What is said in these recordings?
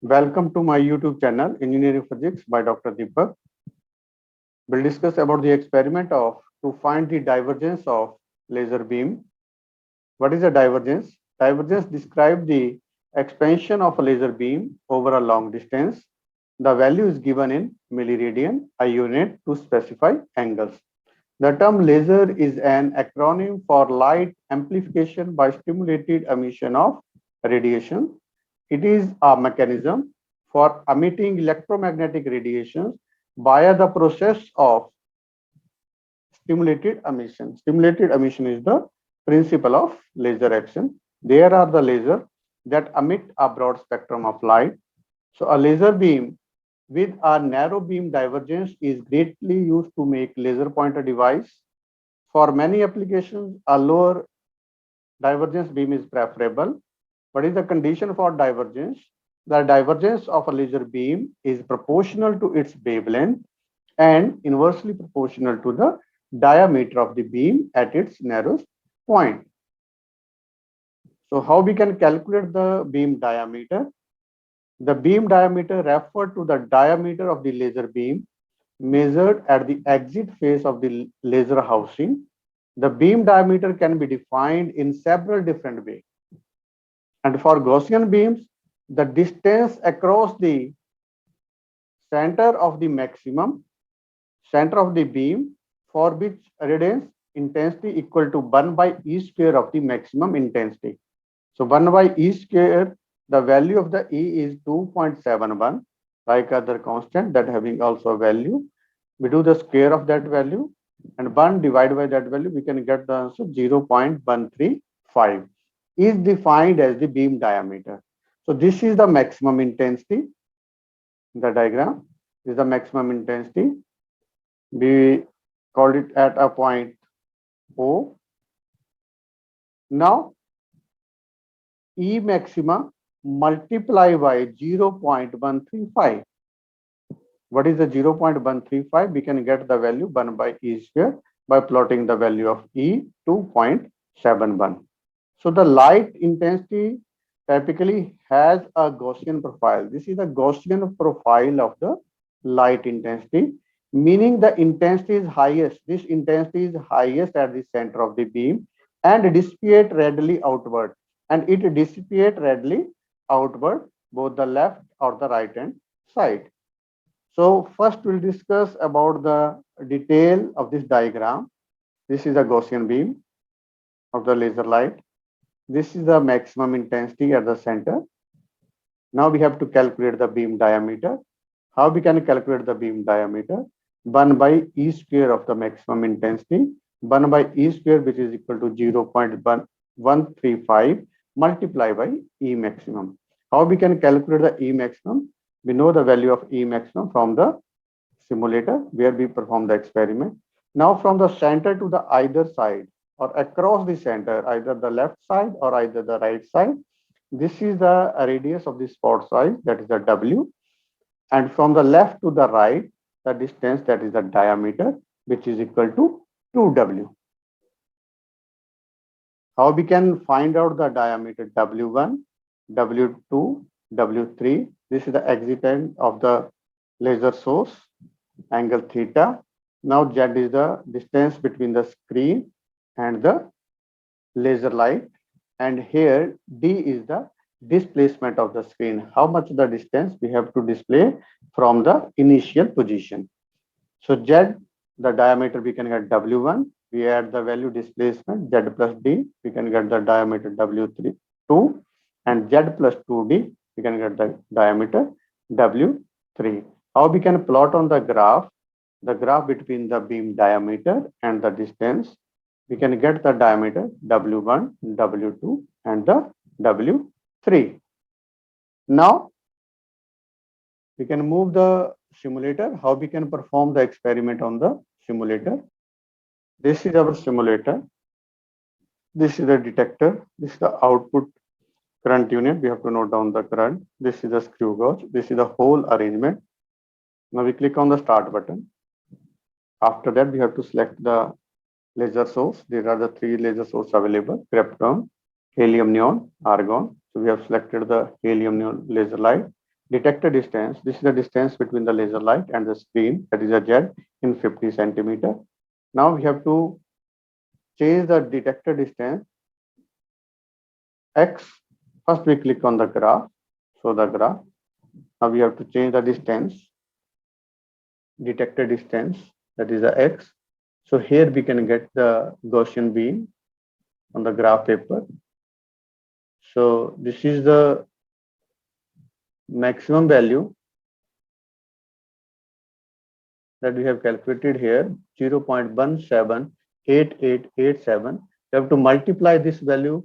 Welcome to my YouTube channel, Engineering Physics by Dr. Deepak. We'll discuss about the experiment of to find the divergence of laser beam. What is a divergence? Divergence describes the expansion of a laser beam over a long distance. The value is given in milliradian, a unit to specify angles. The term laser is an acronym for light amplification by stimulated emission of radiation. It is a mechanism for emitting electromagnetic radiations via the process of stimulated emission. Stimulated emission is the principle of laser action. There are the lasers that emit a broad spectrum of light. So a laser beam with a narrow beam divergence is greatly used to make laser pointer device. For many applications, a lower divergence beam is preferable. What is the condition for divergence? The divergence of a laser beam is proportional to its wavelength and inversely proportional to the diameter of the beam at its narrowest point. So how we can calculate the beam diameter? The beam diameter refers to the diameter of the laser beam measured at the exit face of the laser housing. The beam diameter can be defined in several different ways. And for Gaussian beams, the distance across the center of the maximum, center of the beam, for which radiance intensity equal to 1 by E square of the maximum intensity. So 1 by E square, the value of the E is 2.71, like other constant that having also a value. We do the square of that value and 1 divided by that value, we can get the answer 0.135 is defined as the beam diameter. So this is the maximum intensity. The diagram is the maximum intensity. We called it at a point O. Now E maxima multiply by 0.135. What is the 0.135? We can get the value 1 by E square by plotting the value of E 2.71. So the light intensity typically has a Gaussian profile. This is a Gaussian profile of the light intensity, meaning the intensity is highest. This intensity is highest at the center of the beam and dissipate readily outward. And it dissipate readily outward, both the left or the right hand side. So first we'll discuss about the detail of this diagram. This is a Gaussian beam of the laser light. This is the maximum intensity at the center. Now we have to calculate the beam diameter. How we can calculate the beam diameter? 1 by E square of the maximum intensity, 1 by E square, which is equal to 0.135 multiplied by E maximum. How we can calculate the E maximum? We know the value of E maximum from the simulator where we perform the experiment. Now from the center to the either side or across the center, either the left side or either the right side, this is the radius of the spot size, that is the W. And from the left to the right, the distance, that is the diameter, which is equal to 2W. How we can find out the diameter? W1, W2, W3. This is the exit end of the laser source, angle theta. Now Z is the distance between the screen and the laser light. And here D is the displacement of the screen. How much the distance we have to display from the initial position. So Z, the diameter, we can get W1. We add the value displacement Z plus D, we can get the diameter W3, 2, and Z plus 2D, we can get the diameter W3. How we can plot on the graph between the beam diameter and the distance? We can get the diameter W1, W2, and the W3. Now we can move the simulator. How we can perform the experiment on the simulator? This is our simulator. This is the detector. This is the output current unit. We have to note down the current. This is the screw gauge. This is the whole arrangement. Now we click on the start button. After that, we have to select the laser source. There are the 3 laser sources available: krypton, helium neon, argon. So we have selected the helium neon laser light. detector distance. This is the distance between the laser light and the screen, that is a Z, in 50 centimeter. Now we have to change the detector distance X. First we click on the graph, show the graph. Now we have to change the distance, detector distance, that is the X. So here we can get the Gaussian beam on the graph paper. So this is the maximum value that we have calculated here, 0.178887. We have to multiply this value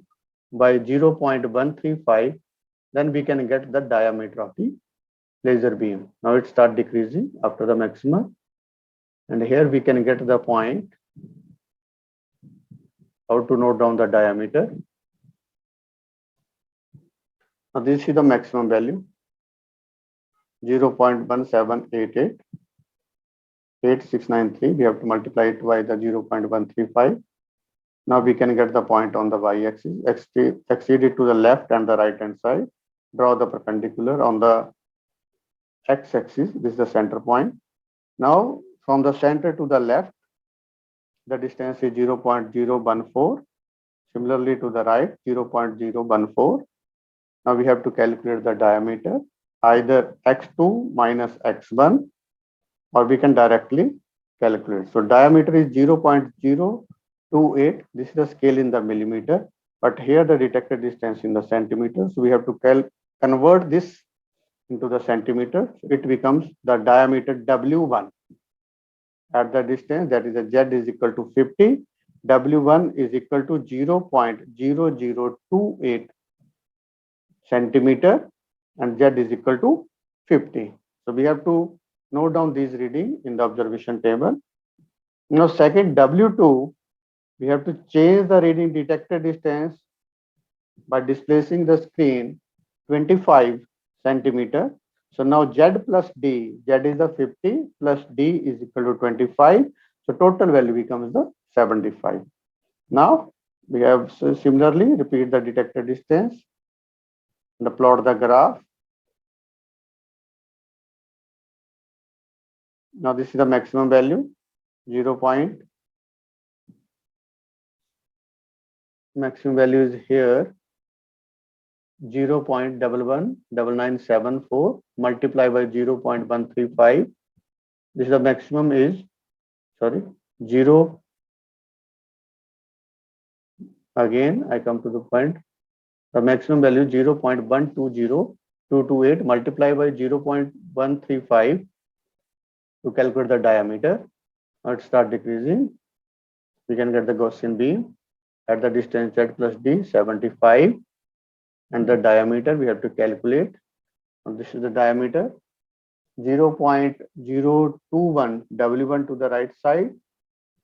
by 0.135, then we can get the diameter of the laser beam. Now it start decreasing after the maximum, and here we can get the point. How to note down the diameter? Now this is the maximum value, 0.17888693. We have to multiply it by the 0.135. Now we can get the point on the y-axis, exceed it to the left and the right hand side. Draw the perpendicular on the x-axis. This is the center point. Now from the center to the left, the distance is 0.014. Similarly to the right, 0.014. Now we have to calculate the diameter, either x2 minus x1, or we can directly calculate. So diameter is 0.028. This is the scale in the millimeter, but here the detector distance in the centimeters. So we have to convert this into the centimeter. It becomes the diameter W1 at the distance, that is the Z is equal to 50. W1 is equal to 0.0028 centimeter and Z is equal to 50. So we have to note down these reading in the observation table. Now second, W2, we have to change the reading detector distance by displacing the screen 25 centimeter. So now Z plus D, Z is the 50 plus D is equal to 25. So total value becomes the 75. Now we have similarly repeat the detector distance and plot the graph. Now this is the maximum value, 0. Maximum value is here, 0.119974 multiplied by 0.135. This is the maximum is, 0. Again, I come to the point. The maximum value 0.120228 multiplied by 0.135 to calculate the diameter. Now it start decreasing. We can get the Gaussian beam at the distance Z plus D, 75, and the diameter we have to calculate. And this is the diameter, 0.021 W1 to the right side,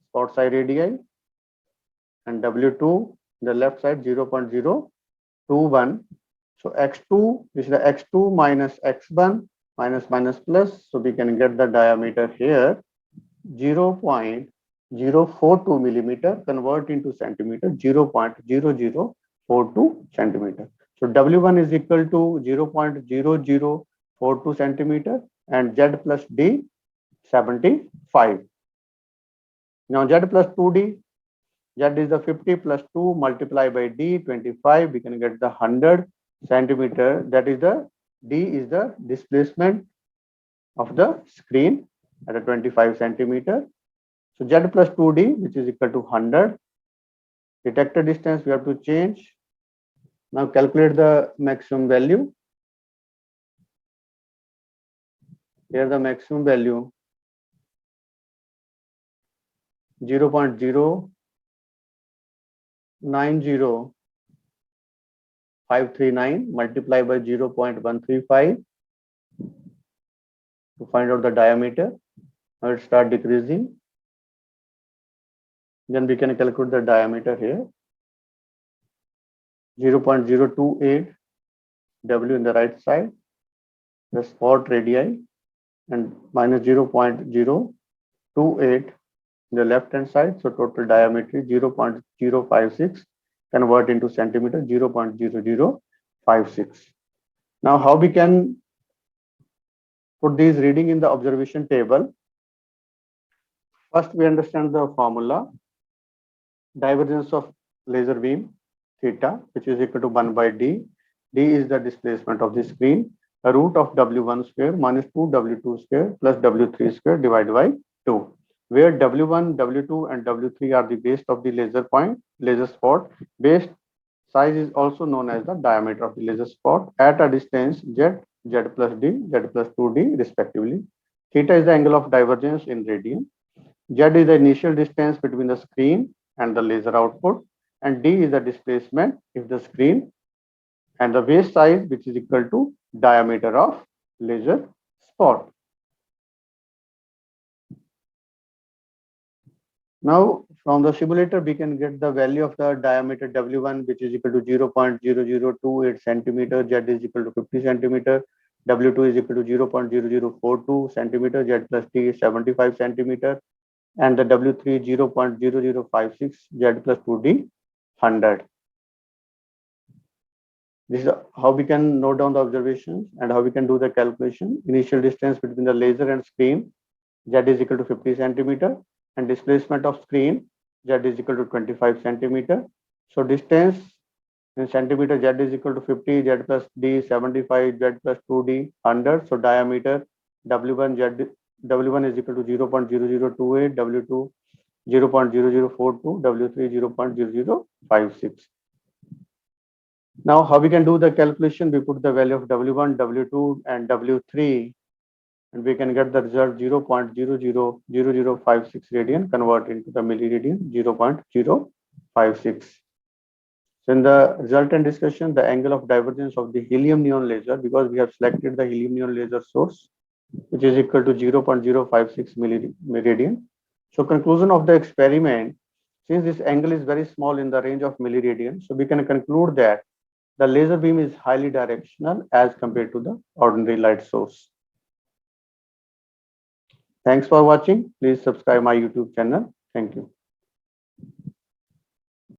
spot side radii, and W2 the left side, 0.021. So x2, this is the x2 minus x1 minus plus. So we can get the diameter here, 0.042 millimeter, convert into centimeter, 0.0042 centimeter. So W1 is equal to 0.0042 centimeter and Z plus D, 75. Now Z plus 2D, Z is the 50 plus 2 multiplied by D, 25. We can get the 100 centimeter. That is the D is the displacement of the screen at a 25 centimeter. So Z plus 2D, which is equal to 100. Detector distance we have to change. Now calculate the maximum value. Here the maximum value, 0.090539 multiplied by 0.135 to find out the diameter. Now it start decreasing. Then we can calculate the diameter here, 0.028 W in the right side, the spot radii, and minus 0.028 in the left hand side. So total diameter is 0.056, convert into centimeter, 0.0056. Now how we can put these reading in the observation table. First, we understand the formula. Divergence of laser beam theta, which is equal to 1 by d. D is the displacement of the screen. The root of W1 square minus 2W2 square plus W3 square divided by 2, where W1, W2 and W3 are the base of the laser point, laser spot. Base size is also known as the diameter of the laser spot at a distance Z, Z plus D, Z plus 2D respectively. Theta is the angle of divergence in radian. Z is the initial distance between the screen and the laser output, and D is the displacement if the screen, and the base size, which is equal to diameter of laser spot. Now, from the simulator, we can get the value of the diameter W1, which is equal to 0.0028 centimeter, Z is equal to 50 centimeter, W2 is equal to 0.0042 centimeter, Z plus T is 75 centimeter, and the W3 0.0056, Z plus 2D 100. This is how we can note down the observations and how we can do the calculation. Initial distance between the laser and screen, Z is equal to 50 centimeter, and displacement of screen, Z is equal to 25 centimeter. So distance in centimeter, Z is equal to 50, Z plus D 75, Z plus 2D 100. So diameter W1 is equal to 0.0028, W2 0.0042, W3 0.0056. Now, how we can do the calculation? We put the value of W1, W2, and W3, and we can get the result 0.000056 radian, convert into the milliradian 0.056. So in the resultant discussion, the angle of divergence of the helium neon laser, because we have selected the helium neon laser source, which is equal to 0.056 milliradian. So conclusion of the experiment, since this angle is very small in the range of milliradian, so we can conclude that the laser beam is highly directional as compared to the ordinary light source. Thanks for watching. Please subscribe my YouTube channel. Thank you.